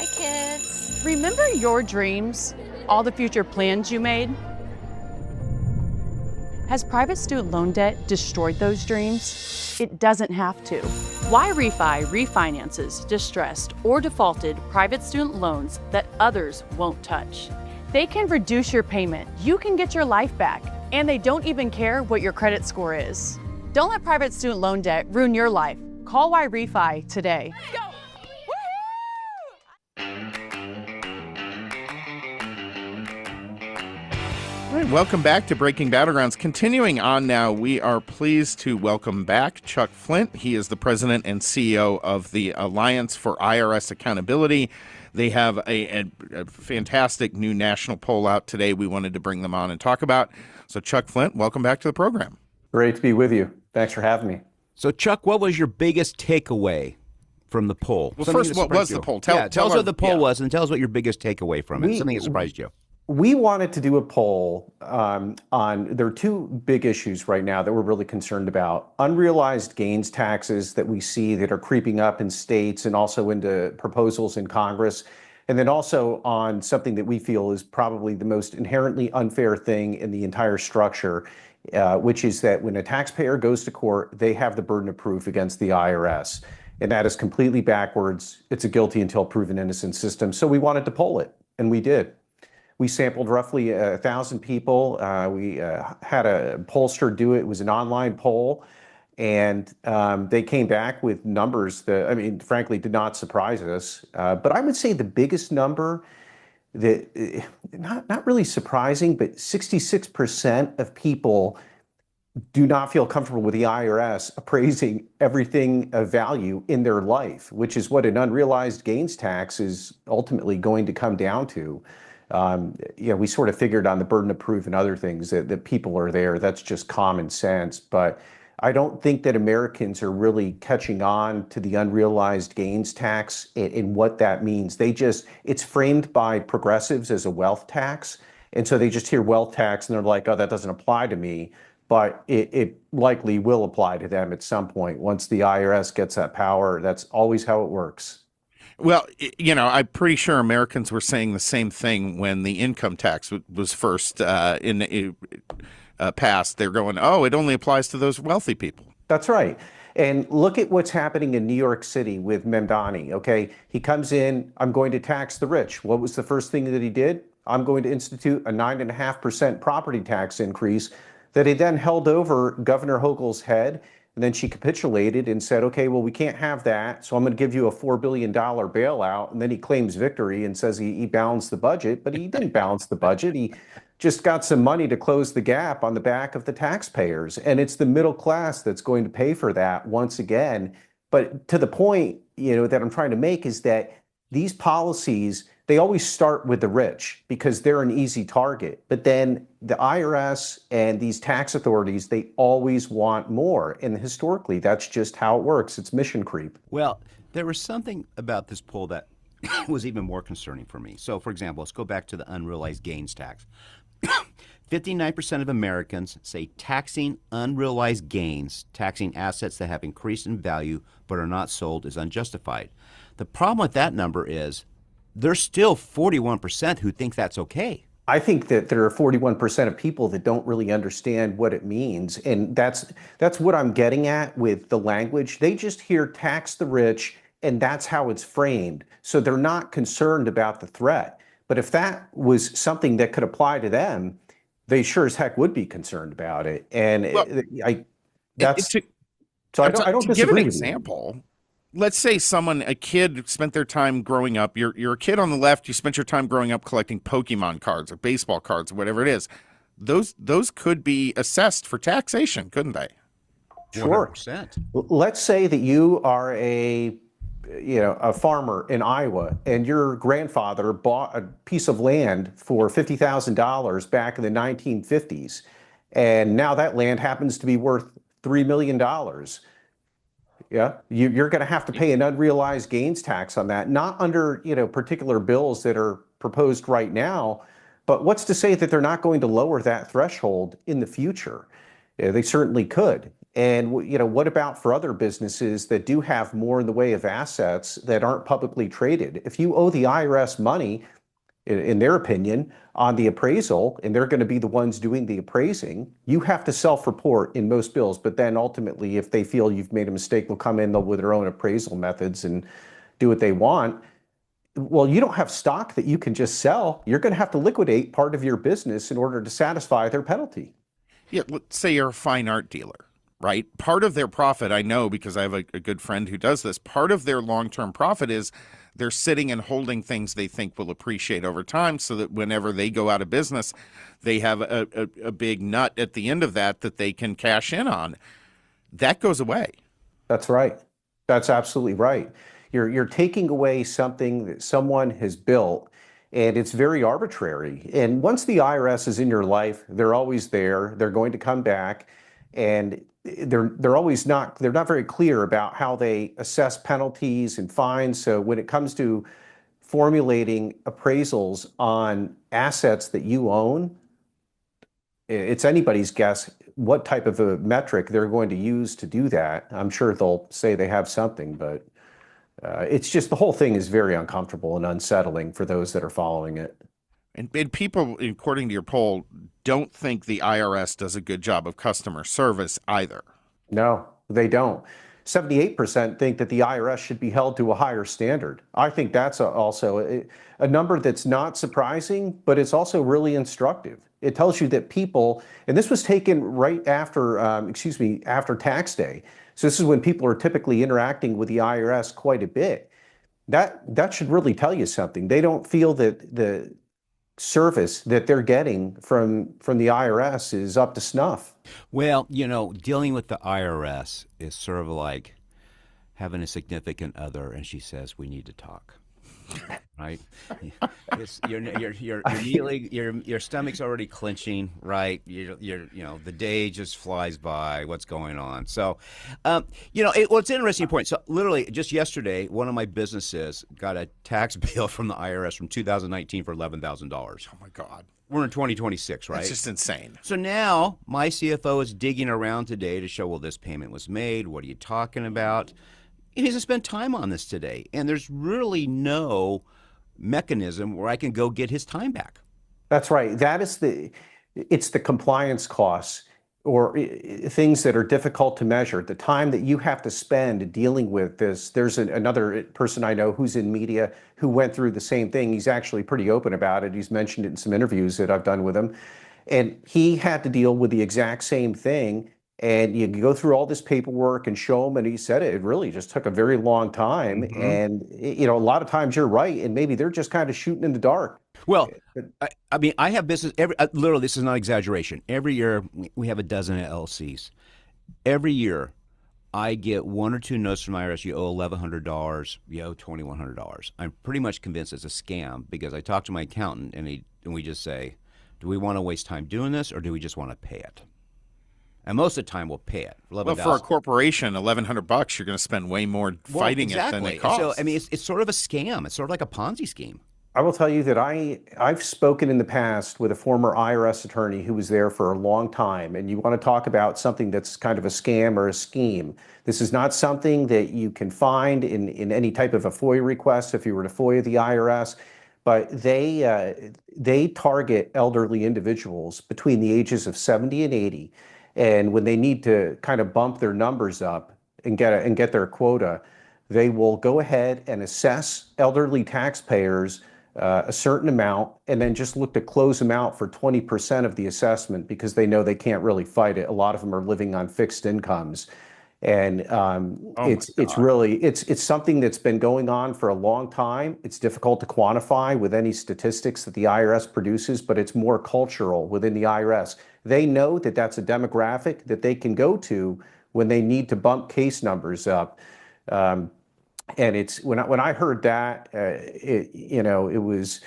Hi, kids. Remember your dreams? All the future plans you made? Has private student loan debt destroyed those dreams? It doesn't have to. Y-Refi refinances distressed or defaulted private student loans that others won't touch. They can reduce your payment, you can get your life back, and they don't even care what your credit score is. Don't let private student loan debt ruin your life. Call Y-Refi today. Let's go! All right, welcome back to Breaking Battlegrounds. Continuing on now, we are pleased to welcome back Chuck Flint. He is the president and CEO of the Alliance for IRS Accountability. They have a fantastic new national poll out today we wanted to bring them on and talk about. So Chuck Flint, welcome back to the program. Great to be with you. Thanks for having me. So Chuck, what was your biggest takeaway from the poll? Well, first, what was the poll? Tell us what the poll was and tell us what your biggest takeaway from it, something that surprised you. We wanted to do a poll on, there are two big issues right now that we're really concerned about. Unrealized gains taxes that we see that are creeping up in states and also into proposals in Congress. And then also on something that we feel is probably the most inherently unfair thing in the entire structure, which is that when a taxpayer goes to court, they have the burden of proof against the IRS. And that is completely backwards. It's a guilty until proven innocent system. So we wanted to poll it, and we did. We sampled roughly 1,000 people. We had a pollster do it. It was an online poll, and they came back with numbers that, I mean, frankly, did not surprise us. But I would say the biggest number that, not really surprising, but 66% of people do not feel comfortable with the IRS appraising everything of value in their life, which is what an unrealized gains tax is ultimately going to come down to. We sort of figured on the burden of proof and other things that people are there. That's just common sense. But I don't think that Americans are really catching on to the unrealized gains tax and what that means. It's framed by progressives as a wealth tax. And so they just hear wealth tax and they're like, oh, that doesn't apply to me. But it likely will apply to them at some point. Once the IRS gets that power, that's always how it works. Well, I'm pretty sure Americans were saying the same thing when the income tax was first passed. They're going, oh, it only applies to those wealthy people. That's right. And look at what's happening in New York City with Mamdani, okay? He comes in, I'm going to tax the rich. What was the first thing that he did? I'm going to institute a 9.5% property tax increase that he then held over Governor Hochul's head. And then she capitulated and said, okay, well, we can't have that. So I'm going to give you a $4 billion bailout. And then he claims victory and says he balanced the budget, but he didn't balance the budget. He just got some money to close the gap on the back of the taxpayers. And it's the middle class that's going to pay for that once again. But to the point, that I'm trying to make is that these policies, they always start with the rich because they're an easy target. But then the IRS and these tax authorities, they always want more. And historically, that's just how it works. It's mission creep. Well, there was something about this poll that was even more concerning for me. So, for example, let's go back to the unrealized gains tax. 59% of Americans say taxing unrealized gains, taxing assets that have increased in value but are not sold, is unjustified. The problem with that number is there's still 41% who think that's okay. I think that there are 41% of people that don't really understand what it means. And that's what I'm getting at with the language. They just hear tax the rich, and that's how it's framed. So they're not concerned about the threat. But if that was something that could apply to them, they sure as heck would be concerned about it. And I don't disagree. Give an example. Let's say a kid spent their time growing up. You're a kid on the left. You spent your time growing up collecting Pokemon cards or baseball cards or whatever it is. Those could be assessed for taxation, couldn't they? Sure. 100%. Let's say that you are a farmer in Iowa, and your grandfather bought a piece of land for $50,000 back in the 1950s, and now that land happens to be worth $3 million. Yeah, you're going to have to pay an unrealized gains tax on that, not under particular bills that are proposed right now, but what's to say that they're not going to lower that threshold in the future? They certainly could. And what about for other businesses that do have more in the way of assets that aren't publicly traded? If you owe the IRS money, in their opinion, on the appraisal, and they're going to be the ones doing the appraising, you have to self-report in most bills. But then ultimately, if they feel you've made a mistake, they'll come in with their own appraisal methods and do what they want. Well, you don't have stock that you can just sell. You're going to have to liquidate part of your business in order to satisfy their penalty. Yeah, let's say you're a fine art dealer, right? Part of their profit, I know because I have a good friend who does this, part of their long-term profit is they're sitting and holding things they think will appreciate over time so that whenever they go out of business, they have a big nut at the end of that they can cash in on. That goes away. That's right. That's absolutely right. You're taking away something that someone has built, and it's very arbitrary. And once the IRS is in your life, they're always there. They're going to come back, and they're not very clear about how they assess penalties and fines. So when it comes to formulating appraisals on assets that you own, it's anybody's guess what type of a metric they're going to use to do that. I'm sure they'll say they have something, but it's just the whole thing is very uncomfortable and unsettling for those that are following it. And people, according to your poll, don't think the IRS does a good job of customer service either. No, they don't. 78% think that the IRS should be held to a higher standard. I think that's also a number that's not surprising, but it's also really instructive. It tells you that people, and this was taken right after, after tax day. So this is when people are typically interacting with the IRS quite a bit. That should really tell you something. They don't feel that the service that they're getting from the IRS is up to snuff. Well, dealing with the IRS is sort of like having a significant other, and she says, "We need to talk." Right? You're kneeling, your stomach's already clenching, right? The day just flies by. What's going on? So, it's an interesting point. So, literally, just yesterday, one of my businesses got a tax bill from the IRS from 2019 for $11,000. Oh my God. We're in 2026, right? It's just insane. So now my CFO is digging around today to show, well, this payment was made. What are you talking about? He needs to spend time on this today. And there's really no mechanism where I can go get his time back. That's right. It's the compliance costs or things that are difficult to measure. The time that you have to spend dealing with this. There's another person I know who's in media who went through the same thing. He's actually pretty open about it. He's mentioned it in some interviews that I've done with him. And he had to deal with the exact same thing. And you go through all this paperwork and show him, and he said it really just took a very long time. Mm-hmm. And, a lot of times you're right, and maybe they're just kind of shooting in the dark. Well, I have business, literally, this is not exaggeration. Every year, we have a dozen LLCs. Every year, I get one or two notes from IRS, you owe $1,100, you owe $2,100. I'm pretty much convinced it's a scam because I talk to my accountant, and we just say, do we want to waste time doing this, or do we just want to pay it? And most of the time, we'll pay it. Well, for a corporation, $1,100, you're going to spend way more fighting it than it costs. So, it's sort of a scam. It's sort of like a Ponzi scheme. I will tell you that I've spoken in the past with a former IRS attorney who was there for a long time. And you want to talk about something that's kind of a scam or a scheme. This is not something that you can find in any type of a FOIA request if you were to FOIA the IRS. But they target elderly individuals between the ages of 70 and 80. And when they need to kind of bump their numbers up and get their quota, they will go ahead and assess elderly taxpayers a certain amount and then just look to close them out for 20% of the assessment because they know they can't really fight it. A lot of them are living on fixed incomes. And it's something that's been going on for a long time. It's difficult to quantify with any statistics that the IRS produces, but it's more cultural within the IRS. They know that that's a demographic that they can go to when they need to bump case numbers up. And it's when I heard that, it was.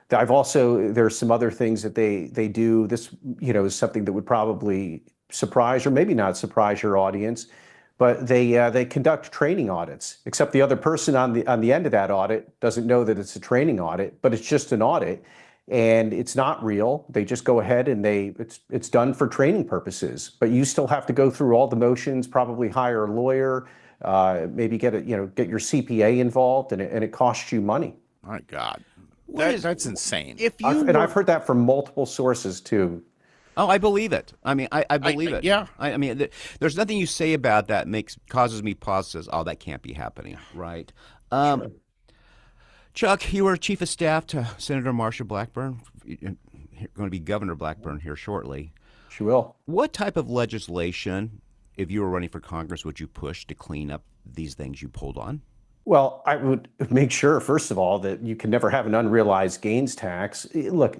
There's some other things that they do. This is something that would probably surprise or maybe not surprise your audience. But they conduct training audits, except the other person on the end of that audit doesn't know that it's a training audit, but it's just an audit. and it's not real. They just go ahead and it's done for training purposes, but you still have to go through all the motions, probably hire a lawyer, maybe get your CPA involved, and it costs you money. My God, that's insane. If I've heard that from multiple sources too. Oh, I believe it. I mean, I believe it. Yeah. I mean, there's nothing you say about that causes me pause. Says, oh, that can't be happening, right? Sure. Chuck, you were chief of staff to Senator Marsha Blackburn. You're going to be Governor Blackburn here shortly. She will. What type of legislation, if you were running for Congress, would you push to clean up these things you pulled on? Well, I would make sure, first of all, that you can never have an unrealized gains tax. Look,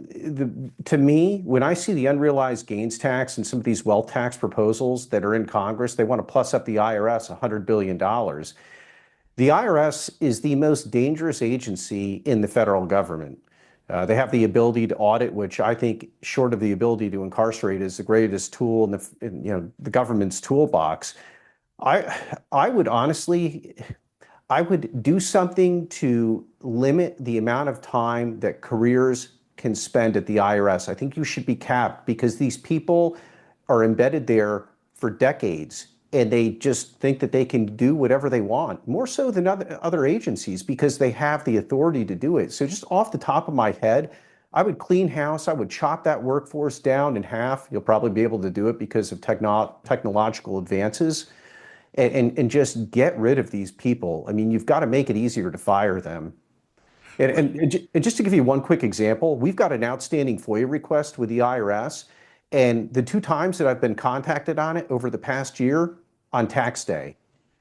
to me, when I see the unrealized gains tax and some of these wealth tax proposals that are in Congress, they want to plus up the IRS $100 billion. The IRS is the most dangerous agency in the federal government. They have the ability to audit, which I think, short of the ability to incarcerate, is the greatest tool in the government's toolbox. I would honestly, I would do something to limit the amount of time that careers can spend at the IRS. I think you should be capped because these people are embedded there for decades and they just think that they can do whatever they want, more so than other agencies because they have the authority to do it. So just off the top of my head, I would clean house. I would chop that workforce down in half. You'll probably be able to do it because of technological advances. And just get rid of these people. I mean, you've got to make it easier to fire them. And just to give you one quick example, we've got an outstanding FOIA request with the IRS. And the 2 times that I've been contacted on it over the past year, on tax day.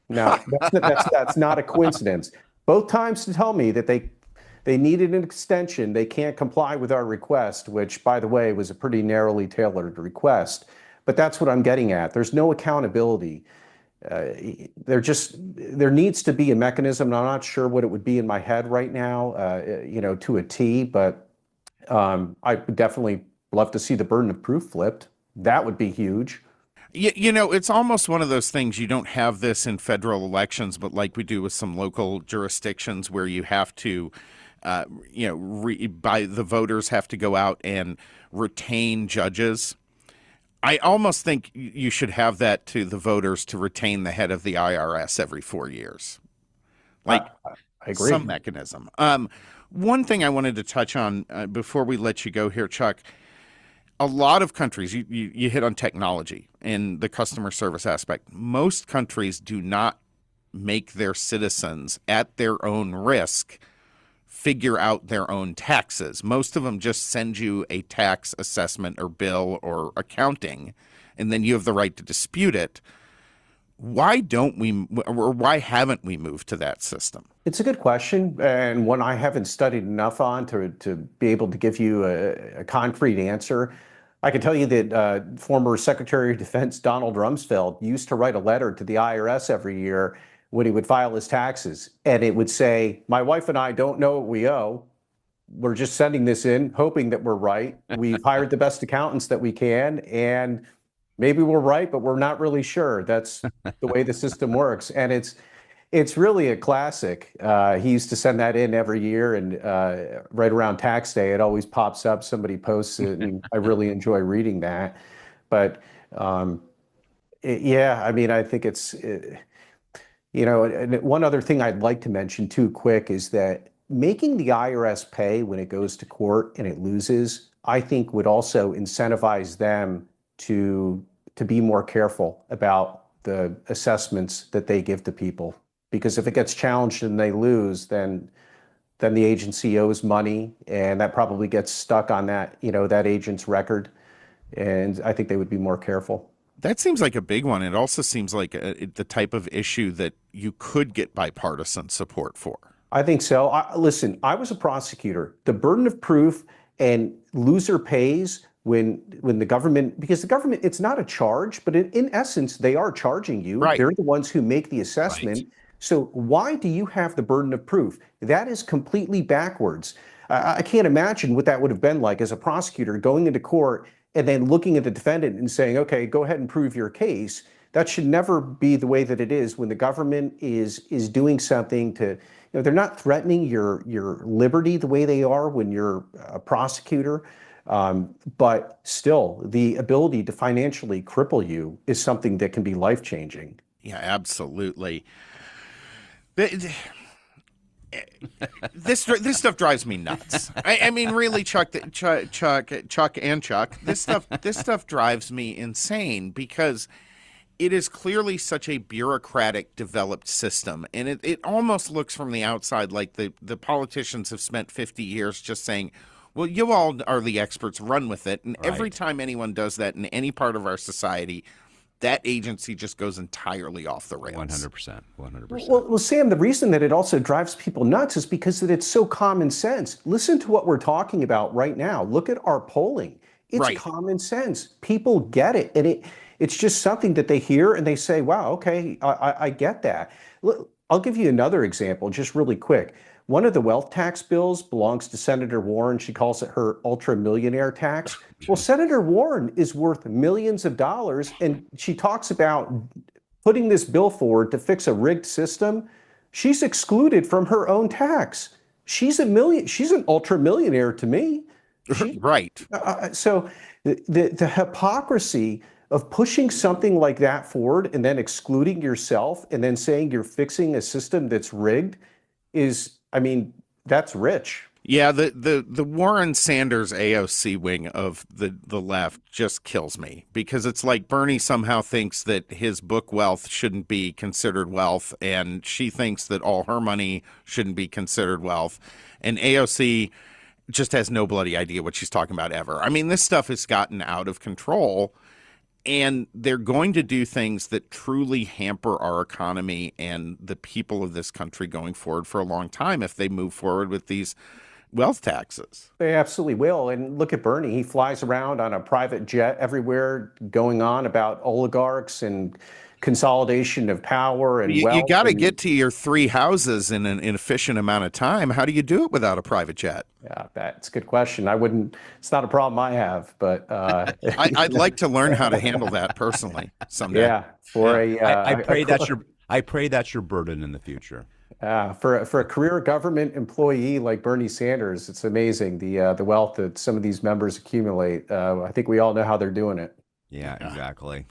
Now, that's not a coincidence. Both times to tell me that they needed an extension, they can't comply with our request, which, by the way, was a pretty narrowly tailored request. But that's what I'm getting at. There's no accountability. There needs to be a mechanism, and I'm not sure what it would be in my head right now, to a T, but I would definitely love to see the burden of proof flipped. That would be huge. It's almost one of those things. You don't have this in federal elections, but like we do with some local jurisdictions where you have to, by the voters have to go out and retain judges. I almost think you should have that to the voters to retain the head of the IRS every 4 years. Like I agree. Some mechanism. One thing I wanted to touch on before we let you go here, Chuck, a lot of countries, you hit on technology and the customer service aspect. Most countries do not make their citizens at their own risk figure out their own taxes. Most of them just send you a tax assessment or bill or accounting, and then you have the right to dispute it. Why don't we, or why haven't we moved to that system? It's a good question, and one I haven't studied enough on to be able to give you a concrete answer. I can tell you that former Secretary of Defense Donald Rumsfeld used to write a letter to the IRS every year when he would file his taxes, and it would say, "My wife and I don't know what we owe. We're just sending this in, hoping that we're right. We've hired the best accountants that we can, and maybe we're right, but we're not really sure." That's the way the system works, and it's really a classic. He used to send that in every year, and right around tax day, it always pops up. Somebody posts it, and I really enjoy reading that. But yeah, I mean, I think and one other thing I'd like to mention too, quick, is that making the IRS pay when it goes to court and it loses, I think would also incentivize them to be more careful about the assessments that they give to people. Because if it gets challenged and they lose, then the agency owes money, and that probably gets stuck on that agent's record. And I think they would be more careful. That seems like a big one. It also seems like the type of issue that you could get bipartisan support for. I think so. Listen, I was a prosecutor. The burden of proof and loser pays when the government, because the government, it's not a charge, but in essence, they are charging you. Right. They're the ones who make the assessment. Right. So why do you have the burden of proof? That is completely backwards. I can't imagine what that would have been like as a prosecutor going into court and then looking at the defendant and saying, okay, go ahead and prove your case. That should never be the way that it is when the government is doing something to they're not threatening your liberty the way they are when you're a prosecutor. But still, the ability to financially cripple you is something that can be life-changing. Yeah, absolutely. This stuff drives me nuts. I mean, really, Chuck, and Chuck. This stuff drives me insane because it is clearly such a bureaucratic, developed system, and it almost looks from the outside like the politicians have spent 50 years just saying, "Well, you all are the experts. Run with it." And every time anyone does that in any part of our society, that agency just goes entirely off the rails. 100%. Well, Sam, the reason that it also drives people nuts is because that it's so common sense. Listen to what we're talking about right now. Look at our polling. It's common sense. People get it. And it's just something that they hear and they say, wow, okay, I get that. Look, I'll give you another example, just really quick. One of the wealth tax bills belongs to Senator Warren. She calls it her ultra millionaire tax. Well, Senator Warren is worth millions of dollars, and she talks about putting this bill forward to fix a rigged system. She's excluded from her own tax. She's an ultra millionaire to me. Right. So the hypocrisy of pushing something like that forward and then excluding yourself and then saying you're fixing a system that's rigged is, I mean, that's rich. Yeah, the Warren Sanders AOC wing of the left just kills me because it's like Bernie somehow thinks that his book wealth shouldn't be considered wealth, and she thinks that all her money shouldn't be considered wealth, and AOC just has no bloody idea what she's talking about ever. I mean, this stuff has gotten out of control, and they're going to do things that truly hamper our economy and the people of this country going forward for a long time if they move forward with these wealth taxes. They absolutely will. And look at Bernie. He flies around on a private jet everywhere going on about oligarchs and consolidation of power and wealth. You got to get to your 3 houses in an efficient amount of time. How do you do it without a private jet? Yeah, that's a good question. It's not a problem I have, but I'd like to learn how to handle that personally someday. Yeah, I pray that's your burden in the future. For a career government employee like Bernie Sanders, it's amazing the wealth that some of these members accumulate. I think we all know how they're doing it. Yeah, exactly.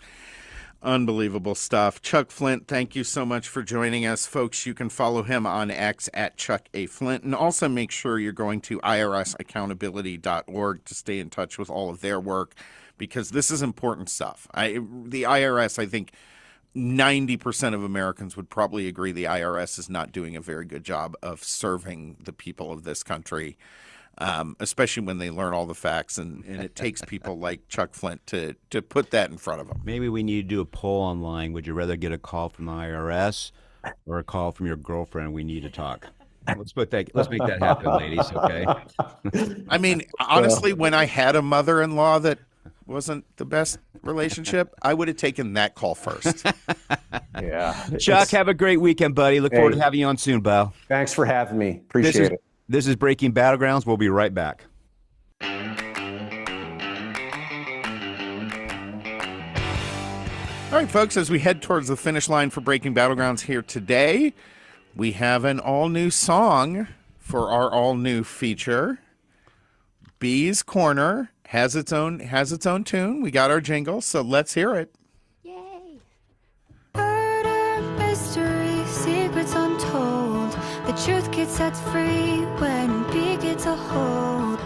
Unbelievable stuff. Chuck Flint, thank you so much for joining us. Folks, you can follow him on X at Chuck A. Flint, and also make sure you're going to irsaccountability.org to stay in touch with all of their work, because this is important stuff. The IRS, I think 90% of Americans would probably agree the IRS is not doing a very good job of serving the people of this country, especially when they learn all the facts, and it takes people like Chuck Flint to put that in front of them. Maybe we need to do a poll online. Would you rather get a call from the IRS or a call from your girlfriend? We need to talk. Let's make that happen, ladies, okay? I mean, honestly, when I had a mother-in-law that wasn't the best relationship, I would have taken that call first. Yeah. Chuck, have a great weekend, buddy. Look forward to having you on soon, pal. Thanks for having me. Appreciate it. This is Breaking Battlegrounds. We'll be right back. All right, folks, as we head towards the finish line for Breaking Battlegrounds here today, we have an all-new song for our all-new feature. Bee's Corner has its own tune. We got our jingle, so let's hear it. Yay! Murder, mystery, secrets untold. The truth gets set free when B gets a hold.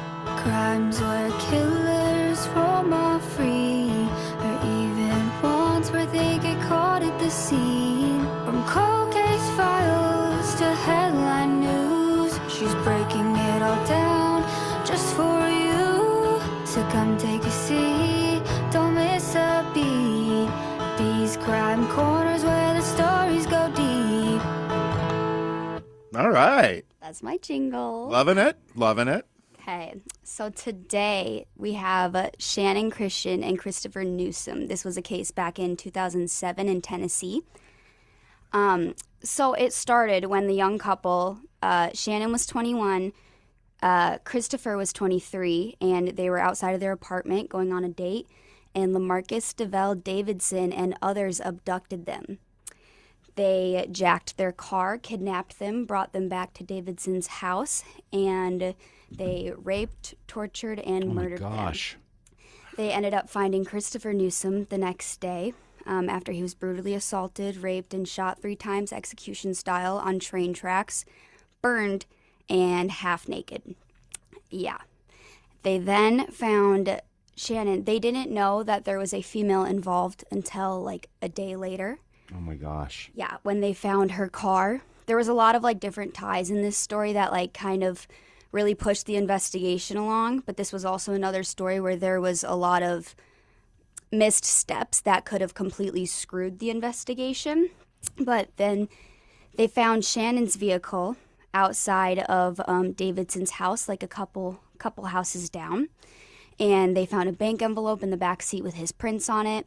Crimes where killers roam off free, or even ones where they get caught at the scene. From cold case files to headline news, she's breaking it all down just for you. So come take a seat, don't miss a beat. These crime corners where the stories go deep. All right. That's my jingle. Loving it. Okay, so today we have Shannon Christian and Christopher Newsom. This was a case back in 2007 in Tennessee. So it started when the young couple, Shannon was 21, Christopher was 23, and they were outside of their apartment going on a date, and LaMarcus DeVell Davidson and others abducted them. They jacked their car, kidnapped them, brought them back to Davidson's house, and they raped, tortured, and murdered them. They ended up finding Christopher Newsom the next day after he was brutally assaulted, raped, and shot 3 times execution style on train tracks, burned, and half naked. Yeah. They then found Shannon. They didn't know that there was a female involved until like a day later. Oh my gosh. Yeah, when they found her car. There was a lot of like different ties in this story that like kind of really pushed the investigation along, but this was also another story where there was a lot of missed steps that could have completely screwed the investigation. But then they found Shannon's vehicle outside of Davidson's house, like a couple houses down, and they found a bank envelope in the back seat with his prints on it,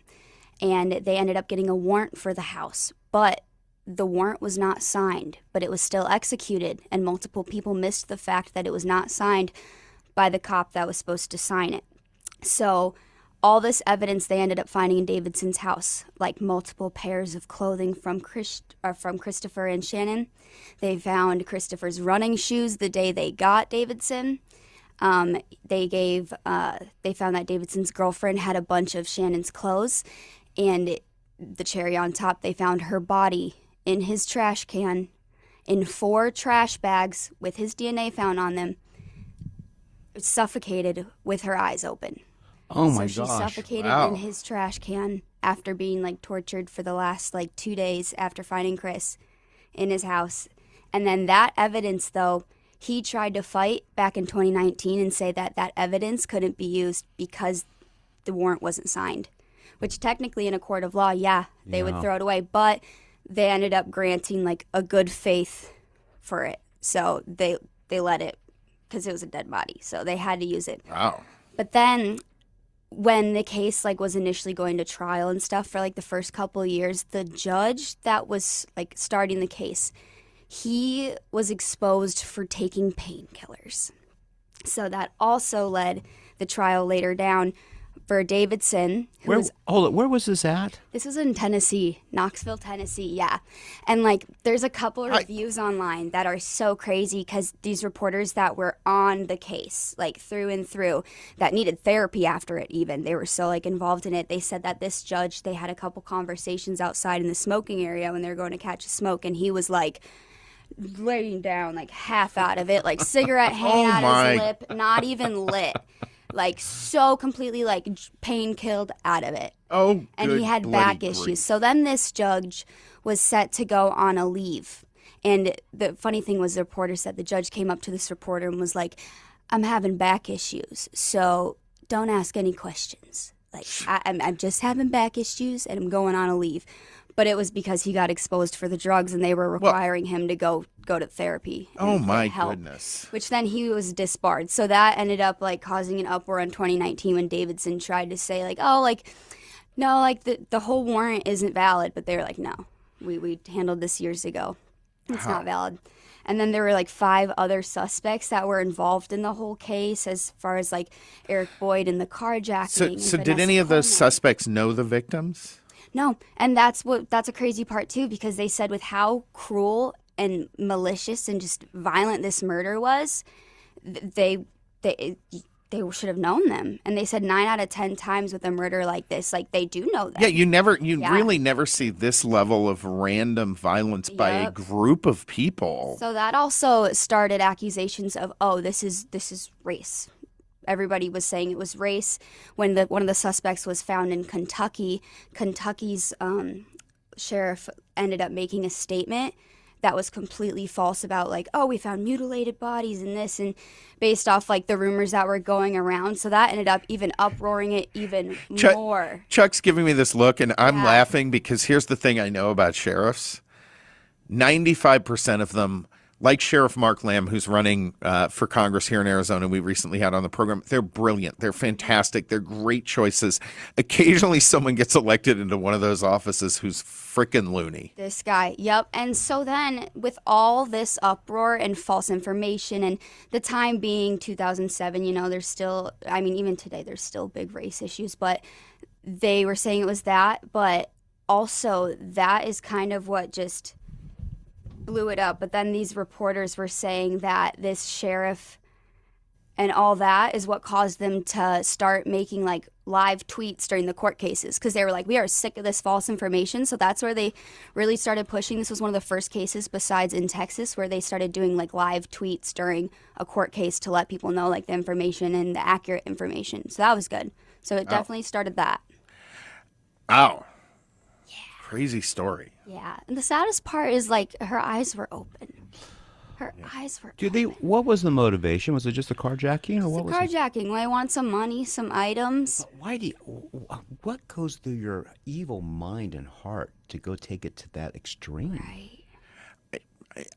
and they ended up getting a warrant for the house. But the warrant was not signed, but it was still executed, and multiple people missed the fact that it was not signed by the cop that was supposed to sign it. So all this evidence they ended up finding in Davidson's house, like multiple pairs of clothing from Christopher and Shannon. They found Christopher's running shoes the day they got Davidson. They found that Davidson's girlfriend had a bunch of Shannon's clothes, and the cherry on top, they found her body in his trash can in 4 trash bags with his DNA found on them, suffocated with her eyes open. Oh my so gosh. She suffocated Wow. in his trash can after being like tortured for the last like 2 days after finding Chris in his house. And then that evidence, though, he tried to fight back in 2019 and say that that evidence couldn't be used because the warrant wasn't signed, which technically in a court of law, they would throw it away. But they ended up granting like a good faith for it. So they let it because it was a dead body. So they had to use it. Wow. But then when the case like was initially going to trial and stuff for like the first couple of years, the judge that was like starting the case, he was exposed for taking painkillers. So that also led the trial later down for Davidson. Where was this at? This was in Tennessee, Knoxville, Tennessee, yeah. And like there's a couple of reviews online that are so crazy because these reporters that were on the case, like through and through, that needed therapy after it even. They were so like involved in it. They said that this judge, they had a couple conversations outside in the smoking area when they were going to catch a smoke, and he was like laying down like half out of it, like cigarette hanging out of his lip, not even lit. Like so completely like pain killed out of it. Oh, and he had back issues. So then this judge was set to go on a leave. And the funny thing was the reporter said the judge came up to this reporter and was like, I'm having back issues, so don't ask any questions. Like I'm just having back issues and I'm going on a leave. But it was because he got exposed for the drugs and they were requiring him to go to therapy. Oh my help, goodness. which then he was disbarred. So that ended up like causing an uproar in 2019 when Davidson tried to say like, oh, like, no, like the whole warrant isn't valid. But they were like, no, we handled this years ago. It's not valid. And then there were like 5 other suspects that were involved in the whole case as far as like Eric Boyd and the carjacking. So did any of those suspects know the victims? No, and that's a crazy part too, because they said with how cruel and malicious and just violent this murder was, they should have known them. And they said 9 out of 10 times with a murder like this, like they do know them. Yeah, you really never see this level of random violence by a group of people. So that also started accusations of, oh, this is race. Everybody was saying it was race. When one of the suspects was found in Kentucky, Kentucky's sheriff ended up making a statement that was completely false about like, oh, we found mutilated bodies and this, and based off like the rumors that were going around. So that ended up even uproaring it even more. Chuck's giving me this look, and I'm laughing because here's the thing I know about sheriffs. 95% of them, like Sheriff Mark Lamb, who's running for Congress here in Arizona, we recently had on the program, they're brilliant. They're fantastic. They're great choices. Occasionally someone gets elected into one of those offices who's freaking loony. This guy, yep. And so then with all this uproar and false information, and the time being 2007, there's still, I mean, even today, there's still big race issues, but they were saying it was that, but also, that is kind of what just blew it up. But then these reporters were saying that this sheriff and all that is what caused them to start making like live tweets during the court cases, because they were like, we are sick of this false information. So that's where they really started pushing. This was one of the first cases besides in Texas where they started doing like live tweets during a court case to let people know like the information and the accurate information. So that was good. So it definitely started that. Ow. Yeah. Crazy story. Yeah. And the saddest part is like her eyes were open. Her eyes were open. What was the motivation? Was it just the carjacking, or what was it? Carjacking. Well, I want some money, some items. Why what goes through your evil mind and heart to go take it to that extreme?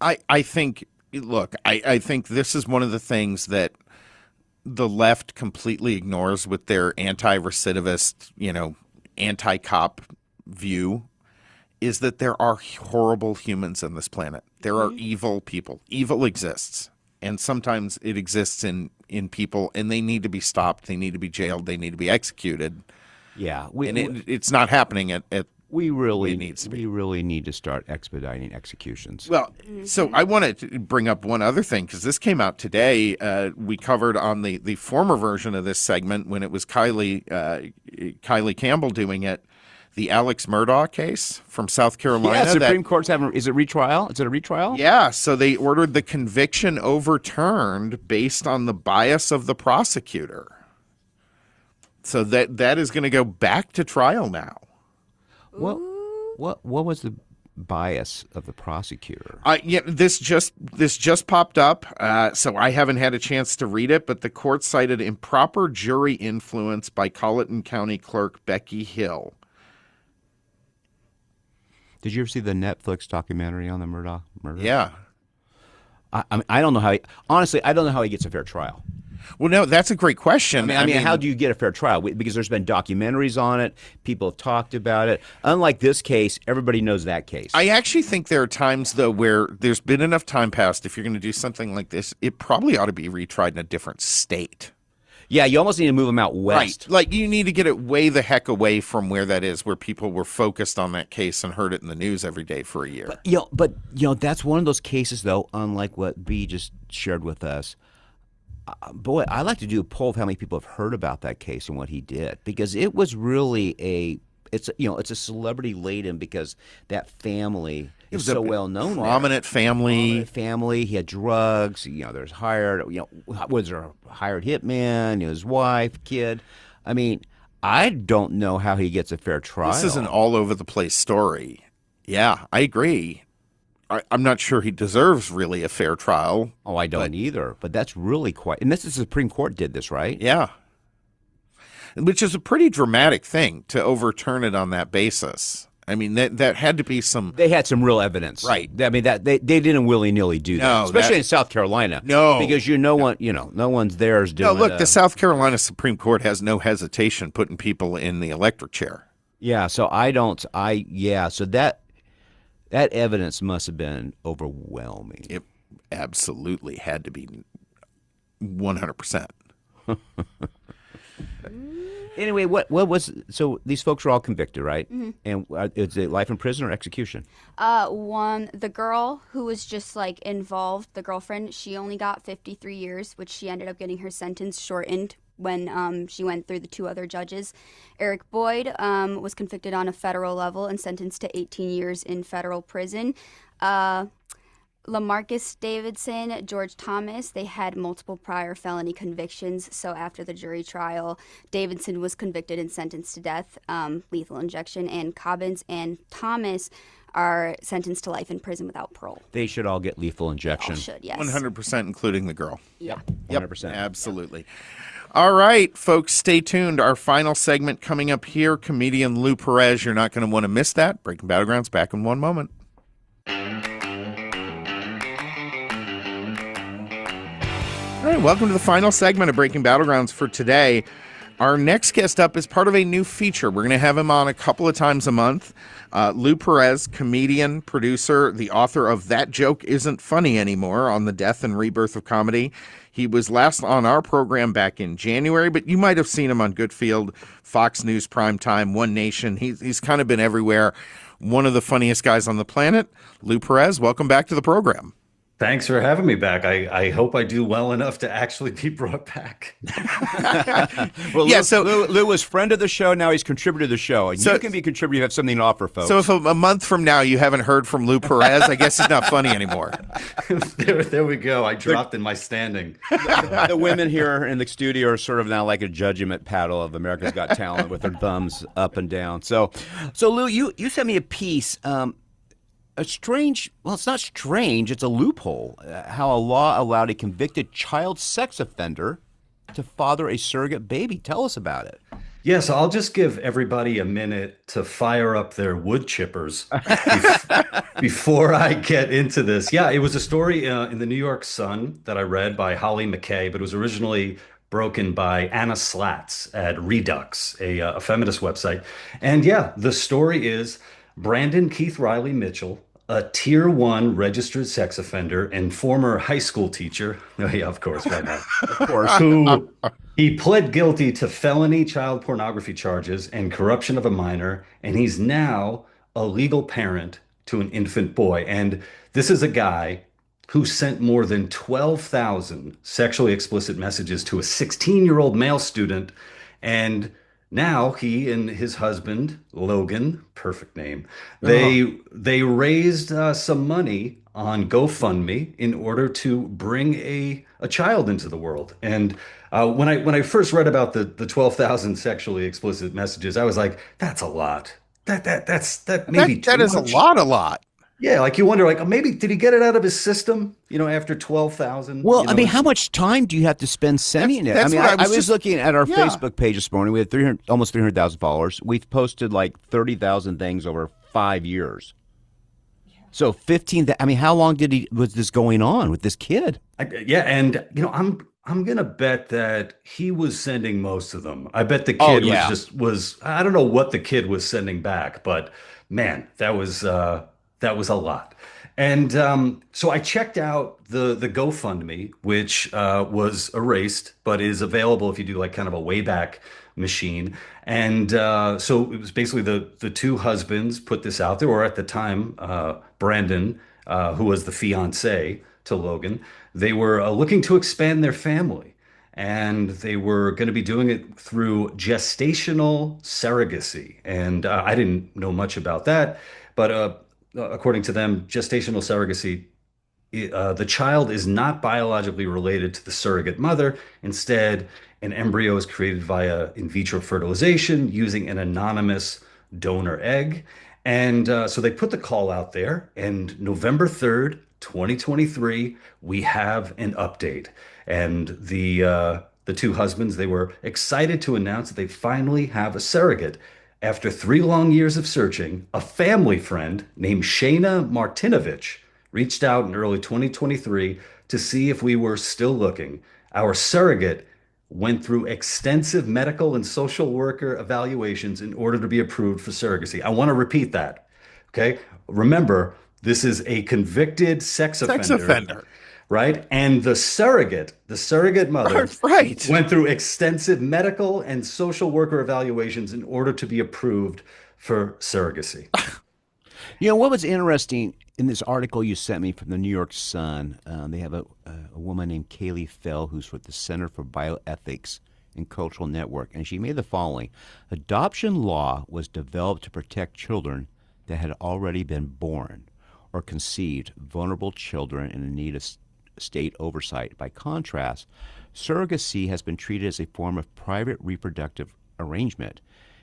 Right. I think, look, I think this is one of the things that the left completely ignores with their anti-recidivist, anti-cop view, is that there are horrible humans on this planet. There are evil people. Evil exists. And sometimes it exists in people, and they need to be stopped. They need to be jailed. They need to be executed. Yeah. It's not happening at we really it needs to be. We really need to start expediting executions. Well, so I want to bring up one other thing, because this came out today. We covered on the former version of this segment when it was Kylie Campbell doing it, the Alex Murdaugh case from South Carolina. Yeah, Supreme Court's having. Is it retrial? Is it a retrial? Yeah, so they ordered the conviction overturned based on the bias of the prosecutor. So that is going to go back to trial now. What was the bias of the prosecutor? Yeah, this just popped up, so I haven't had a chance to read it. But the court cited improper jury influence by Colleton County Clerk Becky Hill. Did you ever see the Netflix documentary on the Murdaugh murder? Yeah. I don't know how. Honestly, I don't know how he gets a fair trial. Well, no, that's a great question. I mean, how do you get a fair trial? Because there's been documentaries on it. People have talked about it. Unlike this case, everybody knows that case. I actually think there are times, though, where there's been enough time passed. If you're going to do something like this, it probably ought to be retried in a different state. Yeah, you almost need to move them out west. Right. Like, you need to get it way the heck away from where that is, where people were focused on that case and heard it in the news every day for a year. But that's one of those cases, though, unlike what B just shared with us. Boy, I'd like to do a poll of how many people have heard about that case and what he did, because it was really it's a celebrity laden, because that family is so well known. Prominent family. He had drugs. There's was there a hired hitman? His wife, kid. I mean, I don't know how he gets a fair trial. This is an all over the place story. Yeah, I agree. I'm not sure he deserves really a fair trial. Oh, I don't either. But that's really quite. And this is the Supreme Court did this, right? Yeah. Which is a pretty dramatic thing to overturn it on that basis. I mean, that had to be some. They had some real evidence, right? I mean, that they didn't willy nilly do that, especially in South Carolina. No, because no one's there is doing. No, look, the South Carolina Supreme Court has no hesitation putting people in the electric chair. Yeah, so so that evidence must have been overwhelming. It absolutely had to be 100%. Anyway, what was so these folks were all convicted, right? Mm-hmm. And is it life in prison or execution? The girl who was just like involved, the girlfriend, she only got 53 years, which she ended up getting her sentence shortened when she went through the two other judges. Eric Boyd was convicted on a federal level and sentenced to 18 years in federal prison. Lamarcus Davidson, George Thomas, they had multiple prior felony convictions. So after the jury trial, Davidson was convicted and sentenced to death, lethal injection, and Cobbins and Thomas are sentenced to life in prison without parole. They should all get lethal injection. All should, yes. 100%, including the girl. Yeah. 100%. Absolutely. All right, folks, stay tuned. Our final segment coming up here, comedian Lou Perez. You're not going to want to miss that. Breaking Battlegrounds back in one moment. All right, welcome to the final segment of Breaking Battlegrounds for today. Our next guest up is part of a new feature. We're going to have him on a couple of times a month. Lou Perez, comedian, producer, the author of That Joke Isn't Funny Anymore on the death and rebirth of comedy. He was last on our program back in January, but you might have seen him on Goodfield, Fox News Primetime, One Nation. He's kind of been everywhere. One of the funniest guys on the planet. Lou Perez, welcome back to the program. Thanks for having me back. I hope I do well enough to actually be brought back. Well, Yeah, Lou was friend of the show. Now he's contributor to the show. And you can be a contributor. You have something to offer, folks. So if a month from now you haven't heard from Lou Perez, I guess he's not funny anymore. There we go. I dropped in my standing. The women here in the studio are sort of now like a judgment paddle of America's Got Talent with their thumbs up and down. So Lou, you sent me a piece. It's not strange, it's a loophole, how a law allowed a convicted child sex offender to father a surrogate baby. Tell us about it. Yeah, so I'll just give everybody a minute to fire up their wood chippers before I get into this. Yeah, it was a story in the New York Sun that I read by Holly McKay, but it was originally broken by Anna Slats at Redux, a feminist website. And yeah, the story is Brandon Keith Riley Mitchell, a tier 1 registered sex offender and former high school teacher. Oh, yeah, of course, right now. Of course. Who he pled guilty to felony child pornography charges and corruption of a minor, and he's now a legal parent to an infant boy. And this is a guy who sent more than 12,000 sexually explicit messages to a 16-year-old male student. And now he and his husband, Logan, perfect name, they raised some money on GoFundMe in order to bring a child into the world. And when I first read about the 12,000 sexually explicit messages, I was like, that's a lot. That maybe That is much. a lot. Yeah, like you wonder, like maybe did he get it out of his system? After 12,000. Well, I mean, how much time do you have to spend sending it? That's I mean, what I was looking at our Yeah. Facebook page this morning. We had almost 300,000 followers. We've posted like 30,000 things over 5 years. So 15. I mean, how long was this going on with this kid? Yeah, and I'm gonna bet that he was sending most of them. I bet the kid was I don't know what the kid was sending back, but man, that was a lot. And so I checked out the GoFundMe, which was erased, but is available if you do like kind of a Wayback Machine. And so it was basically the two husbands put this out there, or at the time, Brandon, who was the fiance to Logan, they were looking to expand their family. And they were going to be doing it through gestational surrogacy. And I didn't know much about that, but according to them, gestational surrogacy, the child is not biologically related to the surrogate mother. Instead, an embryo is created via in vitro fertilization using an anonymous donor egg. And so they put the call out there, and November 3rd, 2023, we have an update. And the two husbands, they were excited to announce that they finally have a surrogate. After 3 long years of searching, a family friend named Shayna Martinovich reached out in early 2023 to see if we were still looking. Our surrogate went through extensive medical and social worker evaluations in order to be approved for surrogacy. I want to repeat that. Okay? Remember, this is a convicted sex offender. Right? And the surrogate mother, Right. went through extensive medical and social worker evaluations in order to be approved for surrogacy. You know, what was interesting in this article you sent me from the New York Sun, they have a woman named Kaylee Fell, who's with the Center for Bioethics and Cultural Network, and she made the following. Adoption law was developed to protect children that had already been born or conceived, vulnerable children in need of state oversight. By contrast, surrogacy has been treated as a form of private reproductive arrangement.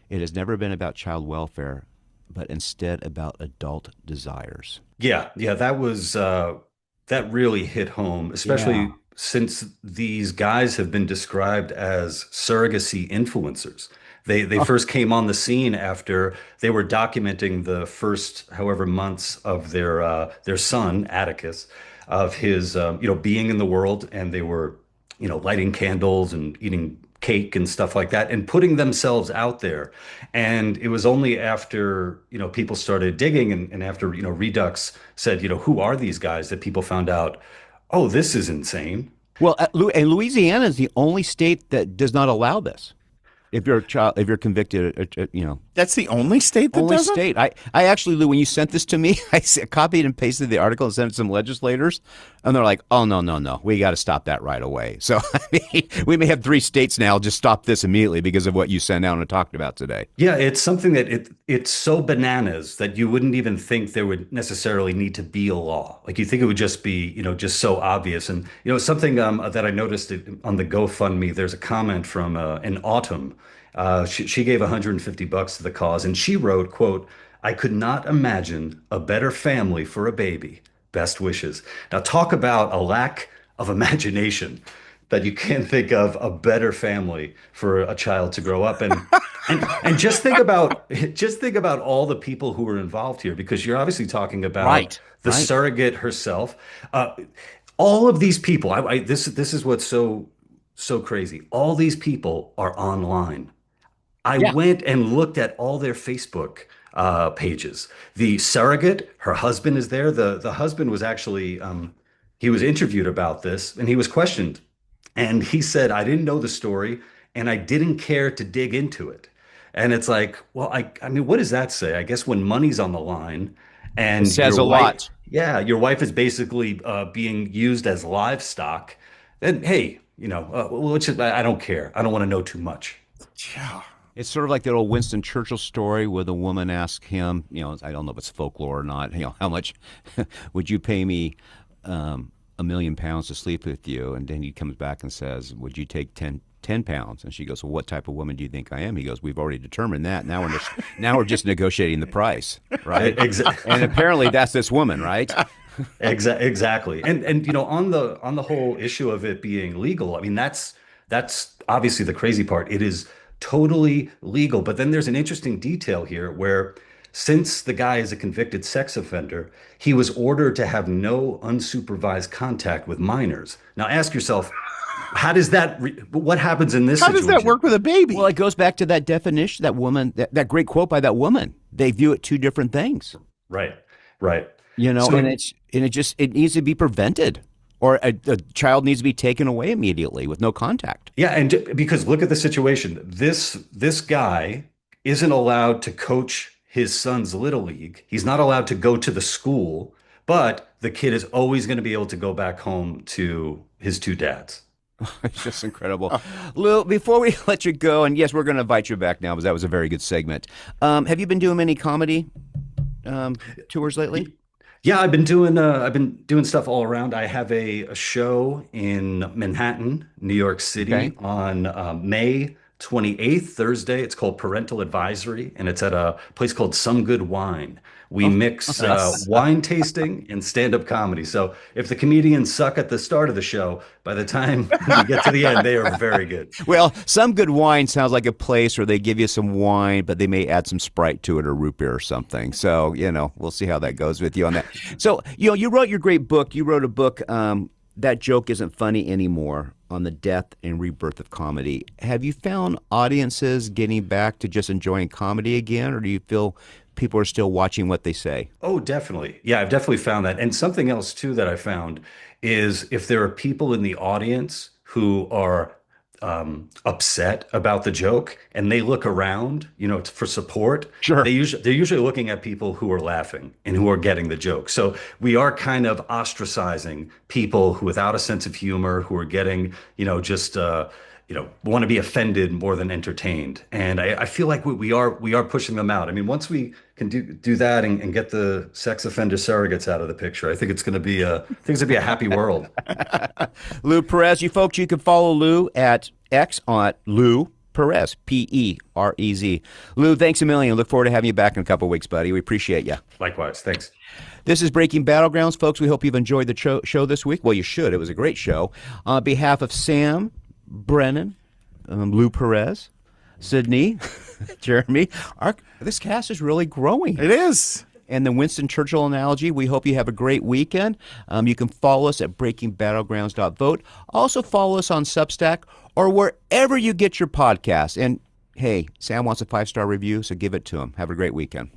It has never been about child welfare, but instead about adult desires. Yeah, that was that really hit home, especially since these guys have been described as surrogacy influencers. They first came on the scene after they were documenting the first however months of their son Atticus, of his being in the world, and they were lighting candles and eating cake and stuff like that, and putting themselves out there. And it was only after, people started digging, and after, Redux said, who are these guys, that people found out, oh, this is insane. Well, and Louisiana is the only state that does not allow this. If you're a child, if you're convicted, That's the only state that only doesn't? state. I actually, Lou, when you sent this to me, I copied and pasted the article and sent it to some legislators, and they're like, "Oh no, we got to stop that right away." So I mean, we may have 3 states now just stop this immediately because of what you sent out and talked about today. Yeah, it's something that it's so bananas that you wouldn't even think there would necessarily need to be a law. Like, you think it would just be, just so obvious. And something that I noticed on the GoFundMe, there's a comment from an Autumn. She gave $150 to the cause, and she wrote, quote, "I could not imagine a better family for a baby. Best wishes." Now, talk about a lack of imagination, that you can't think of a better family for a child to grow up in. And just think about all the people who were involved here, because you're obviously talking about the surrogate herself. All of these people, this is what's so crazy. All these people are online. I went and looked at all their Facebook pages. The surrogate, her husband is there. The husband was actually, he was interviewed about this, and he was questioned. And he said, "I didn't know the story, and I didn't care to dig into it." And it's like, well, I mean, what does that say? I guess when money's on the line, and It says your a wife, lot. yeah, your wife is basically being used as livestock, then hey, I don't care. I don't want to know too much. Yeah. It's sort of like that old Winston Churchill story where the woman asked him, I don't know if it's folklore or not, how much would you pay me £1 million to sleep with you? And then he comes back and says, would you take 10 pounds? And she goes, well, what type of woman do you think I am? He goes, we've already determined that. Now we're just negotiating the price, right? Exactly. And apparently that's this woman, right? Exactly. And on the whole issue of it being legal, I mean, that's obviously the crazy part. It is totally legal. But then there's an interesting detail here where, since the guy is a convicted sex offender, he was ordered to have no unsupervised contact with minors. Now ask yourself, how does that, what happens in this situation? How does that work with a baby? Well, it goes back to that definition, that woman, that great quote by that woman. They view it 2 different things. Right. So, and it needs to be prevented, or a child needs to be taken away immediately with no contact. Yeah, and because look at the situation. This guy isn't allowed to coach his son's little league. He's not allowed to go to the school, but the kid is always going to be able to go back home to his 2 dads. It's just incredible. Lou, before we let you go, and yes, we're going to invite you back now because that was a very good segment. Have you been doing any comedy tours lately? Yeah, I've been doing stuff all around. I have a show in Manhattan, New York City, on May 28th, Thursday. It's called Parental Advisory, and it's at a place called Some Good Wine. We mix wine tasting and stand-up comedy. So if the comedians suck at the start of the show, by the time we get to the end, they are very good. Well, Some Good Wine sounds like a place where they give you some wine, but they may add some Sprite to it or root beer or something. So, we'll see how that goes with you on that. So, you wrote your great book. You wrote a book, That Joke Isn't Funny Anymore, on the death and rebirth of comedy. Have you found audiences getting back to just enjoying comedy again, or do you feel people are still watching what they say? Oh, definitely. Yeah, I've definitely found that. And something else, too, that I found is if there are people in the audience who are upset about the joke and they look around, for support, sure, they're usually looking at people who are laughing and who are getting the joke. So we are kind of ostracizing people who, without a sense of humor, who are getting, just want to be offended more than entertained. And I feel like we are pushing them out. I mean, once we can do that and get the sex offender surrogates out of the picture, I think it's going to be a happy world. Lou Perez, you folks, you can follow Lou at X on Lou Perez, Perez. Lou, thanks a million. Look forward to having you back in a couple of weeks, buddy. We appreciate you. Likewise. Thanks. This is Breaking Battlegrounds, folks. We hope you've enjoyed the show this week. Well, you should. It was a great show. On behalf of Sam, Brennan, Lou Perez, Sydney, Jeremy, this cast is really growing. It is. And the Winston Churchill analogy, we hope you have a great weekend. You can follow us at breakingbattlegrounds.vote. Also follow us on Substack or wherever you get your podcasts. And hey, Sam wants a 5-star review, so give it to him. Have a great weekend.